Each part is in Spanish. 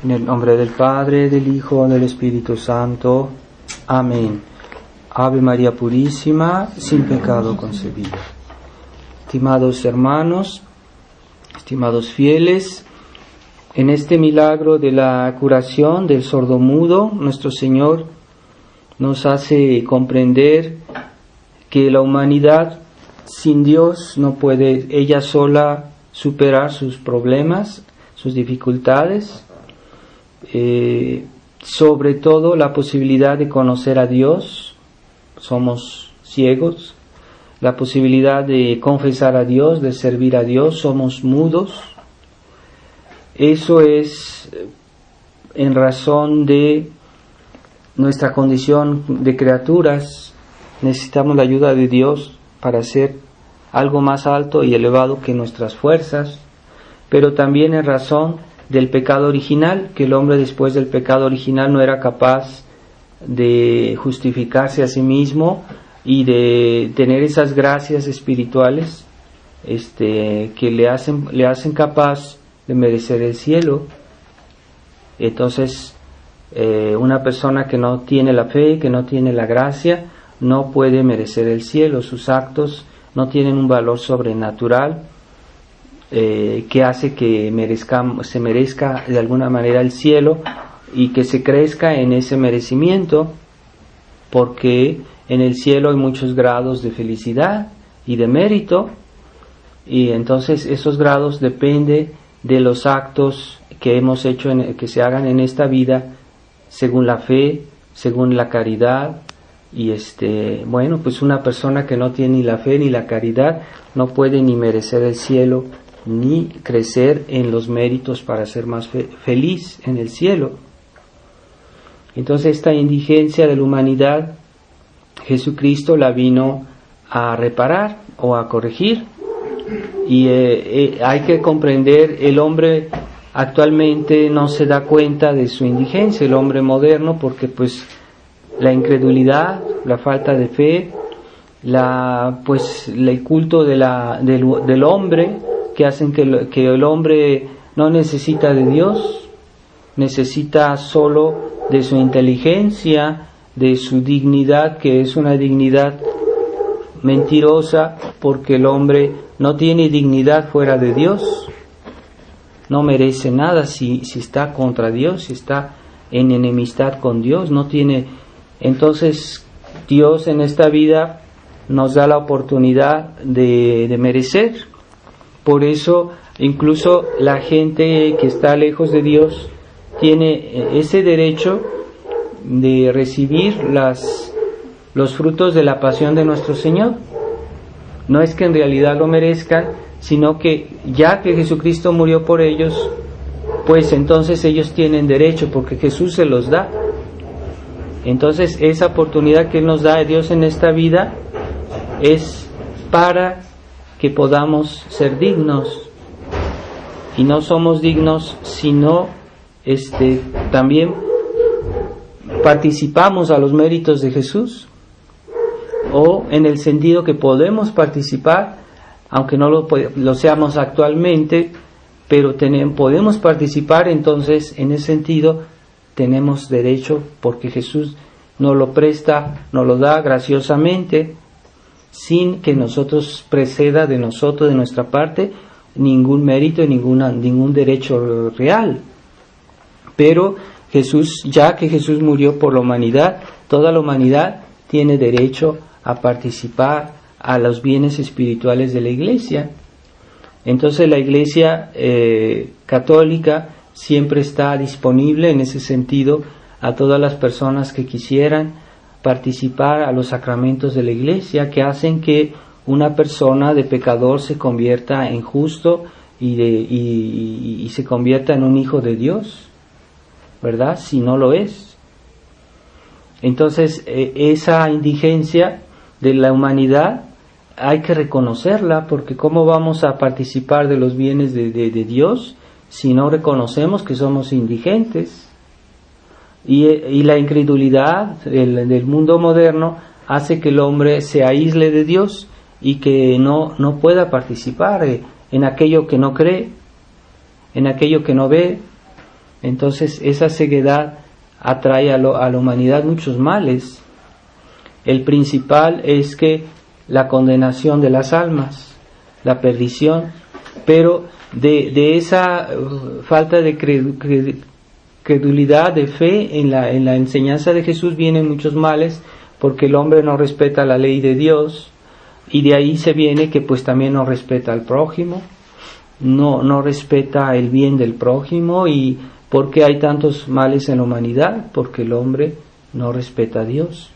En el nombre del Padre, del Hijo, del Espíritu Santo. Amén. Ave María Purísima, sin pecado concebida. Estimados hermanos, estimados fieles, en este milagro de la curación del sordomudo, nuestro Señor nos hace comprender que la humanidad sin Dios no puede ella sola superar sus problemas, sus dificultades, sobre todo la posibilidad de conocer a Dios. Somos ciegos, la posibilidad de confesar a Dios, de servir a Dios, somos mudos. Eso es en razón de nuestra condición de criaturas. Necesitamos la ayuda de Dios para hacer algo más alto y elevado que nuestras fuerzas, pero también en razón del pecado original, que el hombre después del pecado original no era capaz de justificarse a sí mismo y de tener esas gracias espirituales que le hacen capaz de merecer el cielo. Entonces, una persona que no tiene la fe, que no tiene la gracia, no puede merecer el cielo. Sus actos no tienen un valor sobrenatural que hace que se merezca de alguna manera el cielo y que se crezca en ese merecimiento, porque en el cielo hay muchos grados de felicidad y de mérito, y entonces esos grados dependen de los actos que hemos hecho, que se hagan en esta vida según la fe, según la caridad. Y pues una persona que no tiene ni la fe ni la caridad no puede ni merecer el cielo ni crecer en los méritos para ser más feliz en el cielo. Entonces esta indigencia de la humanidad Jesucristo la vino a reparar o a corregir, y hay que comprender, el hombre actualmente no se da cuenta de su indigencia, el hombre moderno, porque pues la incredulidad, la falta de fe, el culto del hombre, que hacen que el hombre no necesita de Dios, necesita solo de su inteligencia, de su dignidad, que es una dignidad mentirosa, porque el hombre no tiene dignidad fuera de Dios, no merece nada si está contra Dios, si está en enemistad con Dios, no tiene. Entonces Dios en esta vida nos da la oportunidad de merecer. Por eso incluso la gente que está lejos de Dios tiene ese derecho de recibir los frutos de la pasión de nuestro Señor. No es que en realidad lo merezcan, sino que ya que Jesucristo murió por ellos, pues entonces ellos tienen derecho, porque Jesús se los da. Entonces esa oportunidad que nos da Dios en esta vida es para que podamos ser dignos, y no somos dignos si no también participamos a los méritos de Jesús, o en el sentido que podemos participar, aunque no lo seamos actualmente, pero podemos participar. Entonces en ese sentido tenemos derecho, porque Jesús nos lo presta, nos lo da graciosamente, sin que nosotros preceda de nosotros, de nuestra parte, ningún mérito y ningún derecho real. Pero Jesús, ya que Jesús murió por la humanidad, toda la humanidad tiene derecho a participar a los bienes espirituales de la Iglesia. Entonces la Iglesia católica siempre está disponible en ese sentido a todas las personas que quisieran participar a los sacramentos de la Iglesia, que hacen que una persona de pecador se convierta en justo y se convierta en un hijo de Dios, ¿verdad? Si no lo es. Entonces esa indigencia de la humanidad hay que reconocerla, porque ¿cómo vamos a participar de los bienes de Dios si no reconocemos que somos indigentes? Y la incredulidad del mundo moderno hace que el hombre se aísle de Dios y que no pueda participar en aquello que no cree, en aquello que no ve, Entonces esa ceguedad atrae a la humanidad muchos males. El principal es que la condenación de las almas, la perdición, pero de esa falta de credulidad, de fe en la enseñanza de Jesús vienen muchos males, porque el hombre no respeta la ley de Dios, y de ahí se viene que pues también no respeta al prójimo, no respeta el bien del prójimo. ¿Y por qué hay tantos males en la humanidad? Porque el hombre no respeta a Dios.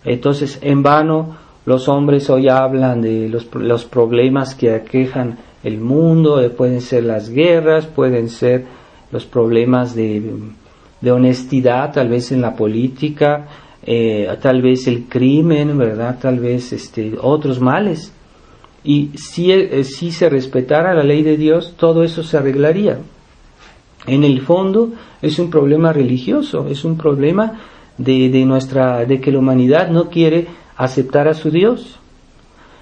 Entonces, en vano los hombres hoy hablan de los problemas que aquejan el mundo, pueden ser las guerras, pueden ser los problemas de honestidad, tal vez en la política, tal vez el crimen, ¿verdad? Tal vez otros males. Y si se respetara la ley de Dios, todo eso se arreglaría. En el fondo es un problema religioso, es un problema de que la humanidad no quiere aceptar a su Dios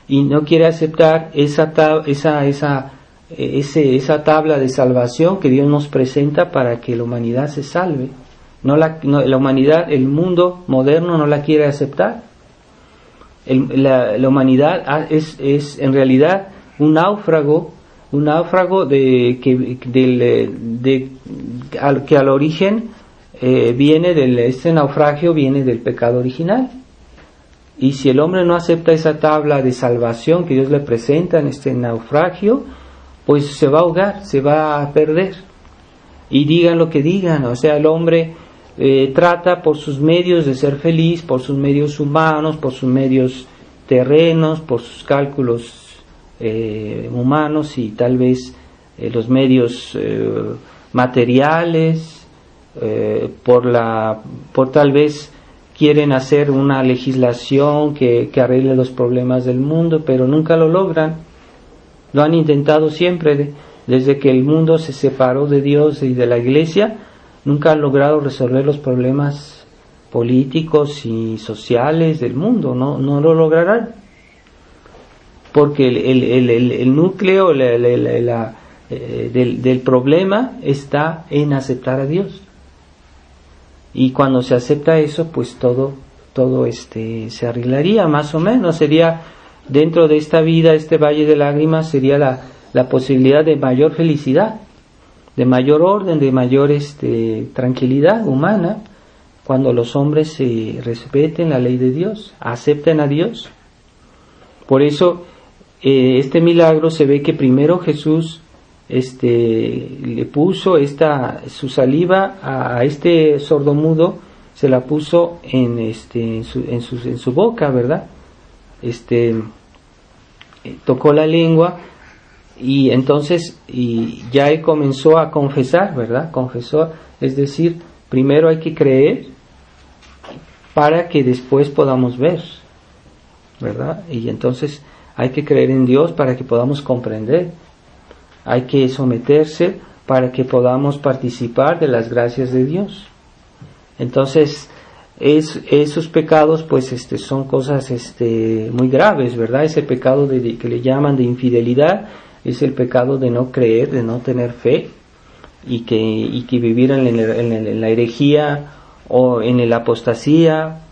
y no quiere aceptar esa tabla de salvación que Dios nos presenta para que la humanidad se salve. La humanidad, el mundo moderno no la quiere aceptar. La humanidad es en realidad un náufrago que al origen este naufragio viene del pecado original. Y si el hombre no acepta esa tabla de salvación que Dios le presenta en este naufragio, pues se va a ahogar, se va a perder. Y digan lo que digan, o sea, el hombre trata por sus medios de ser feliz, por sus medios humanos, por sus medios terrenos, por sus cálculos humanos y tal vez los medios materiales, por tal vez quieren hacer una legislación que arregle los problemas del mundo, pero nunca lo logran. Lo han intentado siempre, desde que el mundo se separó de Dios y de la Iglesia, nunca han logrado resolver los problemas políticos y sociales del mundo, no lo lograrán. Porque el núcleo del problema está en aceptar a Dios. Y cuando se acepta eso, pues todo se arreglaría, más o menos. Sería, dentro de esta vida, este valle de lágrimas, sería la posibilidad de mayor felicidad, de mayor orden, de mayor tranquilidad humana, cuando los hombres se respeten la ley de Dios, acepten a Dios. Por eso, este milagro se ve que primero Jesús le puso su saliva a este sordomudo, se la puso en su boca, ¿verdad? Tocó la lengua y entonces ya él comenzó a confesar, ¿verdad? Confesó, es decir, primero hay que creer para que después podamos ver, ¿verdad? Y entonces hay que creer en Dios para que podamos comprender. Hay que someterse para que podamos participar de las gracias de Dios. Entonces, esos pecados, pues, son cosas, muy graves, ¿verdad? Ese pecado que le llaman de infidelidad, es el pecado de no creer, de no tener fe, y que vivir en la herejía o en la apostasía.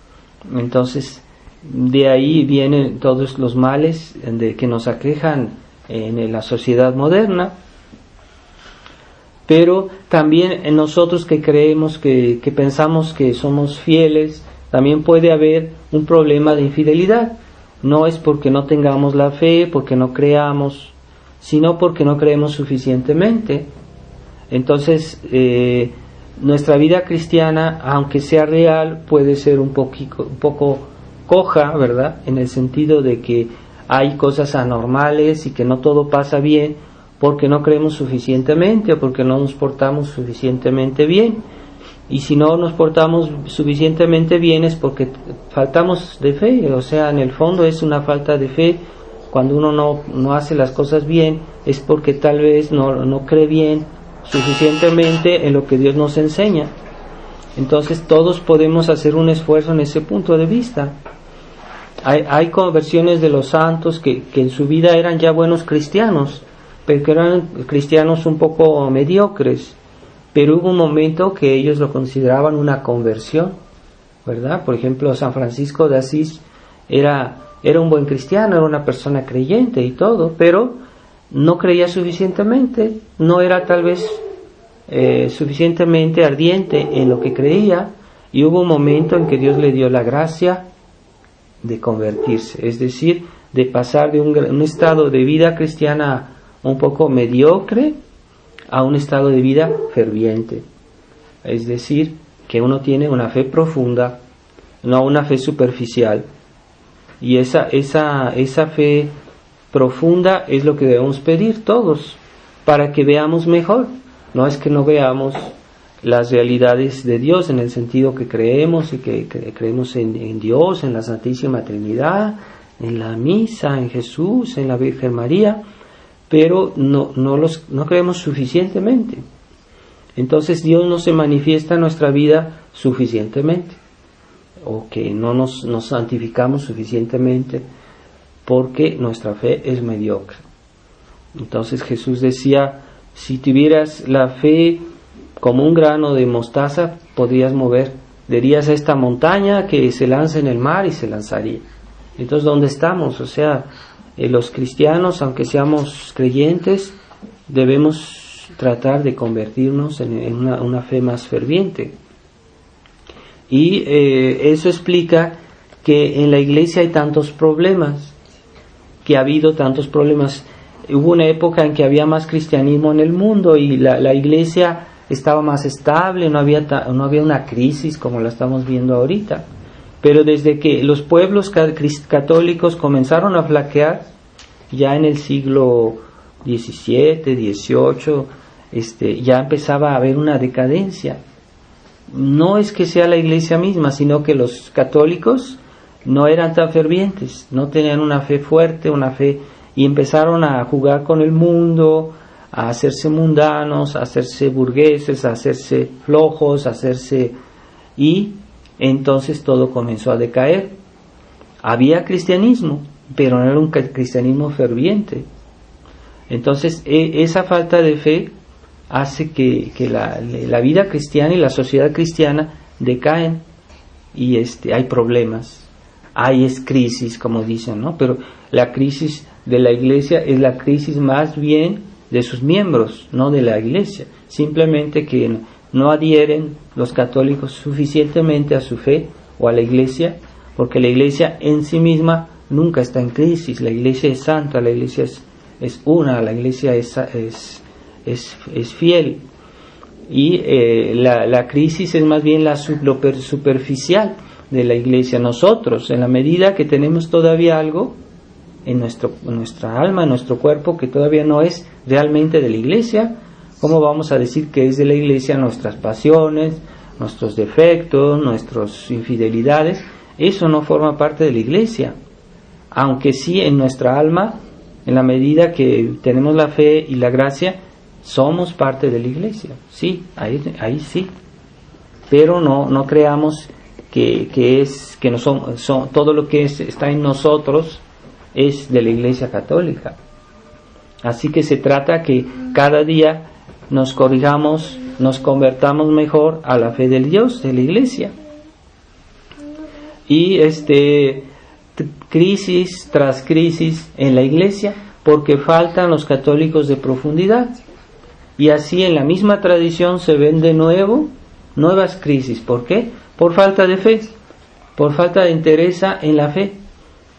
Entonces, de ahí vienen todos los males que nos aquejan en la sociedad moderna. Pero también en nosotros que creemos, que pensamos que somos fieles, también puede haber un problema de infidelidad. No es porque no tengamos la fe, porque no creamos, sino porque no creemos suficientemente. Entonces, nuestra vida cristiana, aunque sea real, puede ser un poco coja, ¿verdad? En el sentido de que hay cosas anormales y que no todo pasa bien porque no creemos suficientemente o porque no nos portamos suficientemente bien. Y si no nos portamos suficientemente bien es porque faltamos de fe, o sea, en el fondo es una falta de fe. Cuando uno no hace las cosas bien es porque tal vez no cree bien suficientemente en lo que Dios nos enseña. Entonces todos podemos hacer un esfuerzo en ese punto de vista. Hay conversiones de los santos que en su vida eran ya buenos cristianos, pero que eran cristianos un poco mediocres, pero hubo un momento que ellos lo consideraban una conversión, ¿verdad? Por ejemplo, San Francisco de Asís era un buen cristiano, era una persona creyente y todo, pero no creía suficientemente, no era tal vez suficientemente ardiente en lo que creía, y hubo un momento en que Dios le dio la gracia de convertirse, es decir, de pasar de un estado de vida cristiana un poco mediocre a un estado de vida ferviente, es decir, que uno tiene una fe profunda, no una fe superficial, y esa fe profunda es lo que debemos pedir todos, para que veamos mejor. No es que no veamos las realidades de Dios en el sentido que creemos y que creemos en Dios, en la Santísima Trinidad, en la misa, en Jesús, en la Virgen María, pero no creemos suficientemente. Entonces Dios no se manifiesta en nuestra vida suficientemente, o que no nos santificamos suficientemente porque nuestra fe es mediocre. Entonces Jesús decía, si tuvieras la fe como un grano de mostaza, podrías mover, dirías a esta montaña que se lance en el mar y se lanzaría. Entonces, ¿dónde estamos? O sea, los cristianos, aunque seamos creyentes, debemos tratar de convertirnos en una fe más ferviente. Y eso explica que en la iglesia hay tantos problemas, que ha habido tantos problemas. Hubo una época en que había más cristianismo en el mundo y la iglesia estaba más estable, no había una crisis como la estamos viendo ahorita. Pero desde que los pueblos católicos comenzaron a flaquear, ya en el siglo XVII, XVIII, ya empezaba a haber una decadencia. No es que sea la iglesia misma, sino que los católicos no eran tan fervientes, no tenían una fe fuerte, y empezaron a jugar con el mundo, a hacerse mundanos, a hacerse burgueses, a hacerse flojos, y entonces todo comenzó a decaer. Había cristianismo, pero no era un cristianismo ferviente. Entonces esa falta de fe hace que la vida cristiana y la sociedad cristiana decaen, y hay problemas, hay crisis, como dicen, ¿no? Pero la crisis de la iglesia es la crisis más bien de sus miembros, no de la iglesia. Simplemente que no adhieren los católicos suficientemente a su fe o a la iglesia, porque la iglesia en sí misma nunca está en crisis. La iglesia es santa, la iglesia es una, la iglesia es fiel. Y la crisis es más bien lo superficial de la iglesia. Nosotros, en la medida que tenemos todavía algo en nuestra alma, en nuestro cuerpo, que todavía no es realmente de la iglesia, ¿cómo vamos a decir que es de la iglesia nuestras pasiones, nuestros defectos, nuestras infidelidades? Eso no forma parte de la iglesia. Aunque sí, en nuestra alma, en la medida que tenemos la fe y la gracia, somos parte de la iglesia. Sí, ahí sí. Pero no creamos que no son todo lo que está en nosotros es de la iglesia católica. Así que se trata que cada día nos corrijamos, nos convertamos mejor a la fe del Dios, de la iglesia. Y crisis tras crisis en la iglesia, porque faltan los católicos de profundidad. Y así en la misma tradición se ven de nuevo nuevas crisis. ¿Por qué? Por falta de fe, por falta de interés en la fe.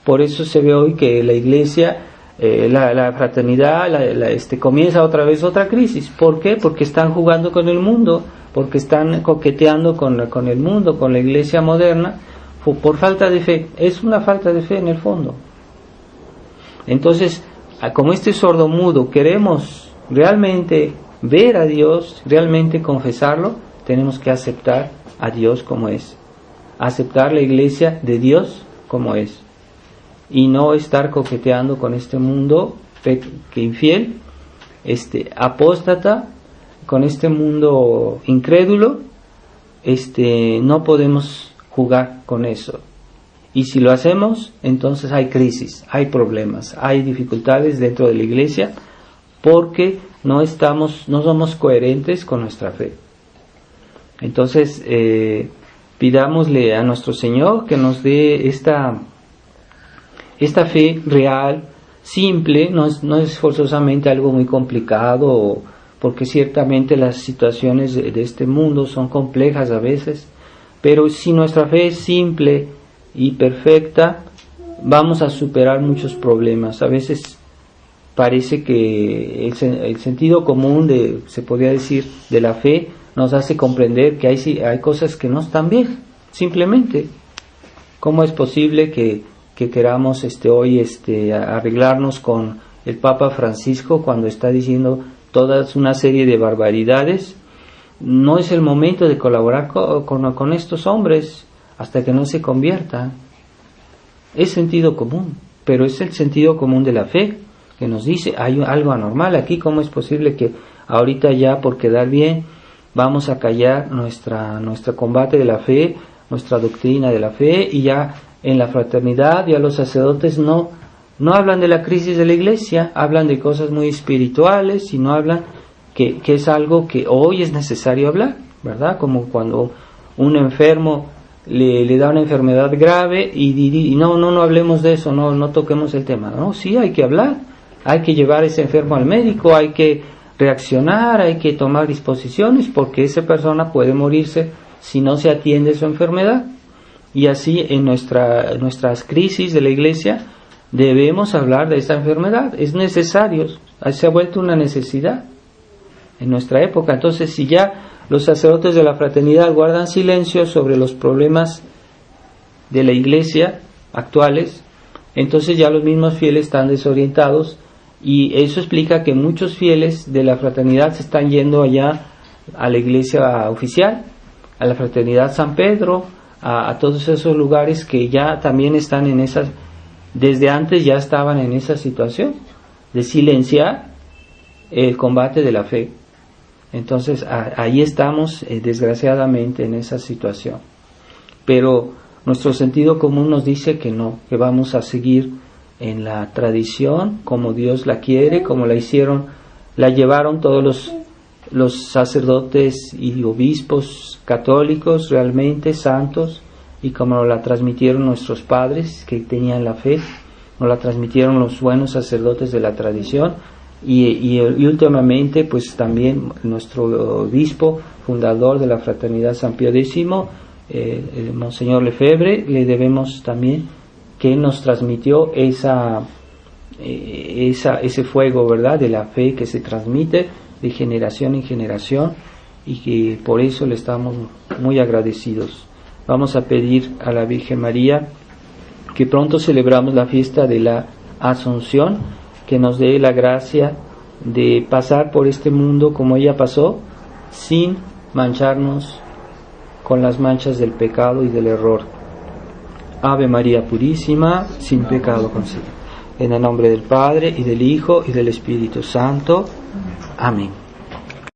Por eso se ve hoy que la iglesia, la fraternidad, comienza otra vez otra crisis. ¿Por qué? Porque están jugando con el mundo, porque están coqueteando con el mundo, con la iglesia moderna, por falta de fe. Es una falta de fe en el fondo. Entonces, como sordomudo queremos realmente ver a Dios, realmente confesarlo, tenemos que aceptar a Dios como es, aceptar la iglesia de Dios como es, y no estar coqueteando con este mundo que infiel, apóstata, con este mundo incrédulo. No podemos jugar con eso, y si lo hacemos, entonces hay crisis, hay problemas, hay dificultades dentro de la iglesia, porque no somos coherentes con nuestra fe. Entonces, pidámosle a nuestro Señor que nos dé esta fe real, simple, no es forzosamente algo muy complicado, porque ciertamente las situaciones de este mundo son complejas a veces, pero si nuestra fe es simple y perfecta, vamos a superar muchos problemas. A veces parece que el sentido común se podría decir, de la fe, nos hace comprender que hay cosas que no están bien, simplemente. ¿Cómo es posible que queramos hoy arreglarnos con el Papa Francisco cuando está diciendo toda una serie de barbaridades? No es el momento de colaborar con estos hombres hasta que no se conviertan. Es sentido común, pero es el sentido común de la fe que nos dice, hay algo anormal aquí. ¿Cómo es posible que ahorita ya por quedar bien vamos a callar nuestro combate de la fe, nuestra doctrina de la fe, y ya en la fraternidad ya los sacerdotes no hablan de la crisis de la iglesia, hablan de cosas muy espirituales y no hablan que es algo que hoy es necesario hablar, ¿verdad? Como cuando un enfermo le da una enfermedad grave y no hablemos de eso, no toquemos el tema. No, sí hay que hablar, hay que llevar a ese enfermo al médico, hay que reaccionar, hay que tomar disposiciones, porque esa persona puede morirse si no se atiende su enfermedad. Y así en nuestras crisis de la iglesia debemos hablar de esta enfermedad. Es necesario, se ha vuelto una necesidad en nuestra época. Entonces, si ya los sacerdotes de la fraternidad guardan silencio sobre los problemas de la iglesia actuales, entonces ya los mismos fieles están desorientados, y eso explica que muchos fieles de la fraternidad se están yendo allá a la iglesia oficial, a la fraternidad San Pedro, a todos esos lugares que ya también están en esas, desde antes ya estaban en esa situación de silenciar el combate de la fe. Entonces ahí estamos desgraciadamente en esa situación, pero nuestro sentido común nos dice que no, que vamos a seguir en la tradición como Dios la quiere, como la llevaron todos los sacerdotes y obispos católicos realmente santos, y como la transmitieron nuestros padres que tenían la fe, nos la transmitieron los buenos sacerdotes de la tradición, y últimamente pues también nuestro obispo fundador de la fraternidad San Pío X, el Monseñor Lefebvre, le debemos también que nos transmitió ese fuego, ¿verdad?, de la fe que se transmite de generación en generación, y que por eso le estamos muy agradecidos. Vamos a pedir a la Virgen María, que pronto celebramos la fiesta de la Asunción, que nos dé la gracia de pasar por este mundo como ella pasó, sin mancharnos con las manchas del pecado y del error. Ave María Purísima, sin pecado concebida. En el nombre del Padre, y del Hijo, y del Espíritu Santo. Amén.